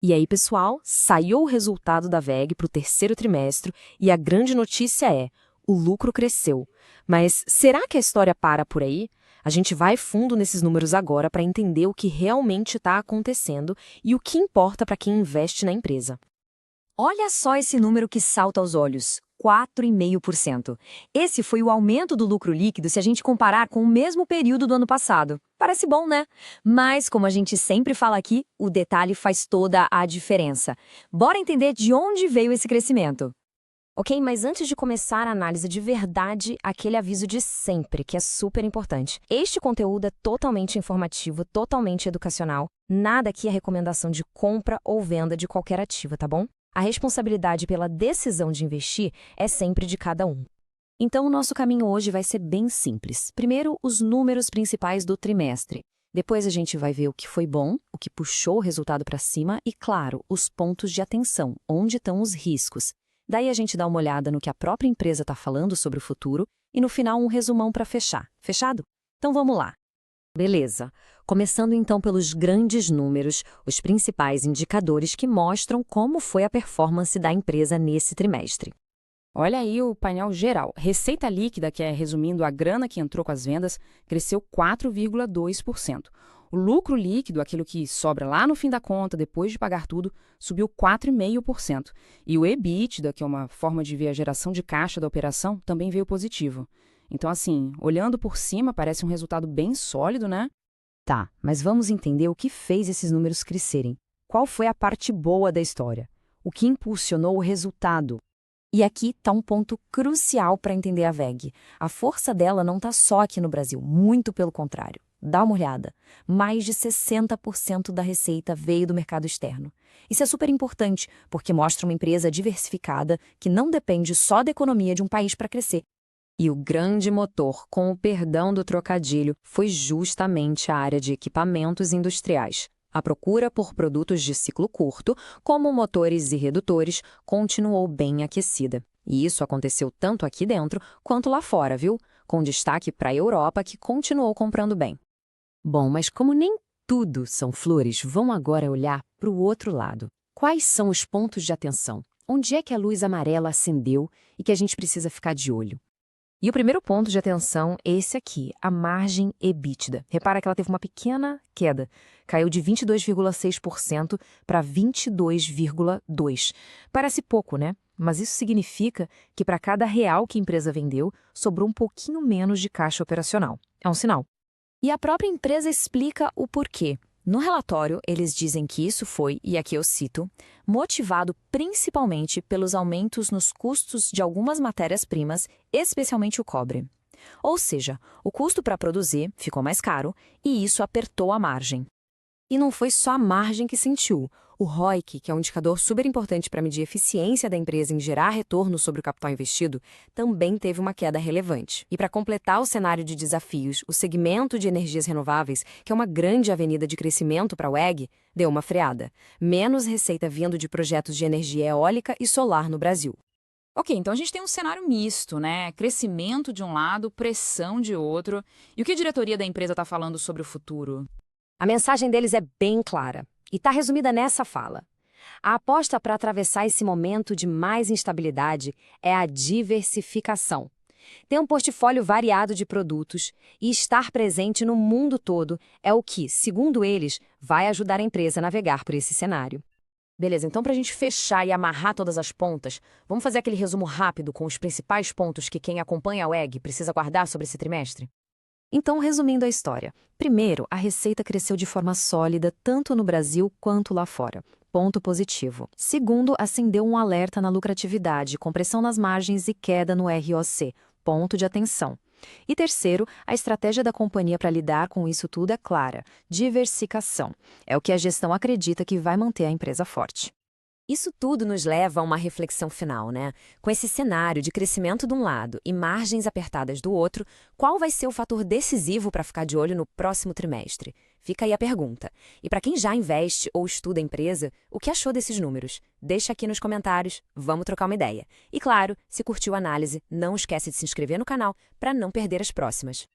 E aí, pessoal, saiu o resultado da WEG para o terceiro trimestre e a grande notícia é: o lucro cresceu. Mas será que a história para por aí? A gente vai fundo nesses números agora para entender o que realmente está acontecendo e o que importa para quem investe na empresa. Olha só esse número que salta aos olhos, 4,5%. Esse foi o aumento do lucro líquido se a gente comparar com o mesmo período do ano passado. Parece bom, né? Mas, como a gente sempre fala aqui, o detalhe faz toda a diferença. Bora entender de onde veio esse crescimento. Ok, mas antes de começar a análise de verdade, aquele aviso de sempre, que é super importante. Este conteúdo é totalmente informativo, totalmente educacional. Nada aqui é recomendação de compra ou venda de qualquer ativo, tá bom? A responsabilidade pela decisão de investir é sempre de cada um. Então, o nosso caminho hoje vai ser bem simples. Primeiro, os números principais do trimestre. Depois, a gente vai ver o que foi bom, o que puxou o resultado para cima e, claro, os pontos de atenção, onde estão os riscos. Daí, a gente dá uma olhada no que a própria empresa está falando sobre o futuro e, no final, um resumão para fechar. Fechado? Então, vamos lá. Beleza. Começando então pelos grandes números, os principais indicadores que mostram como foi a performance da empresa nesse trimestre. Olha aí o painel geral. Receita líquida, que é resumindo a grana que entrou com as vendas, cresceu 4,2%. O lucro líquido, aquilo que sobra lá no fim da conta, depois de pagar tudo, subiu 4,5%. E o EBITDA, que é uma forma de ver a geração de caixa da operação, também veio positivo. Então, assim, olhando por cima, parece um resultado bem sólido, né? Tá, mas vamos entender o que fez esses números crescerem. Qual foi a parte boa da história? O que impulsionou o resultado? E aqui está um ponto crucial para entender a WEG. A força dela não está só aqui no Brasil, muito pelo contrário. Dá uma olhada. Mais de 60% da receita veio do mercado externo. Isso é super importante, porque mostra uma empresa diversificada que não depende só da economia de um país para crescer. E o grande motor, com o perdão do trocadilho, foi justamente a área de equipamentos industriais. A procura por produtos de ciclo curto, como motores e redutores, continuou bem aquecida. E isso aconteceu tanto aqui dentro quanto lá fora, viu? Com destaque para a Europa, que continuou comprando bem. Bom, mas como nem tudo são flores, vamos agora olhar para o outro lado. Quais são os pontos de atenção? Onde é que a luz amarela acendeu e que a gente precisa ficar de olho? E o primeiro ponto de atenção é esse aqui, a margem EBITDA. Repara que ela teve uma pequena queda. Caiu de 22,6% para 22,2%. Parece pouco, né? Mas isso significa que para cada real que a empresa vendeu, sobrou um pouquinho menos de caixa operacional. É um sinal. E a própria empresa explica o porquê. No relatório, eles dizem que isso foi, e aqui eu cito, motivado principalmente pelos aumentos nos custos de algumas matérias-primas, especialmente o cobre. Ou seja, o custo para produzir ficou mais caro e isso apertou a margem. E não foi só a margem que sentiu. O ROIC, que é um indicador super importante para medir a eficiência da empresa em gerar retorno sobre o capital investido, também teve uma queda relevante. E para completar o cenário de desafios, o segmento de energias renováveis, que é uma grande avenida de crescimento para a WEG, deu uma freada. Menos receita vindo de projetos de energia eólica e solar no Brasil. Ok, então a gente tem um cenário misto, né? Crescimento de um lado, pressão de outro. E o que a diretoria da empresa está falando sobre o futuro? A mensagem deles é bem clara e está resumida nessa fala. A aposta para atravessar esse momento de mais instabilidade é a diversificação. Ter um portfólio variado de produtos e estar presente no mundo todo é o que, segundo eles, vai ajudar a empresa a navegar por esse cenário. Beleza, então para a gente fechar e amarrar todas as pontas, vamos fazer aquele resumo rápido com os principais pontos que quem acompanha a WEG precisa guardar sobre esse trimestre? Então, resumindo a história. Primeiro, a receita cresceu de forma sólida tanto no Brasil quanto lá fora. Ponto positivo. Segundo, acendeu um alerta na lucratividade, compressão nas margens e queda no ROC. Ponto de atenção. E terceiro, a estratégia da companhia para lidar com isso tudo é clara: diversificação. É o que a gestão acredita que vai manter a empresa forte. Isso tudo nos leva a uma reflexão final, né? Com esse cenário de crescimento de um lado e margens apertadas do outro, qual vai ser o fator decisivo para ficar de olho no próximo trimestre? Fica aí a pergunta. E para quem já investe ou estuda a empresa, o que achou desses números? Deixa aqui nos comentários, vamos trocar uma ideia. E claro, se curtiu a análise, não esquece de se inscrever no canal para não perder as próximas.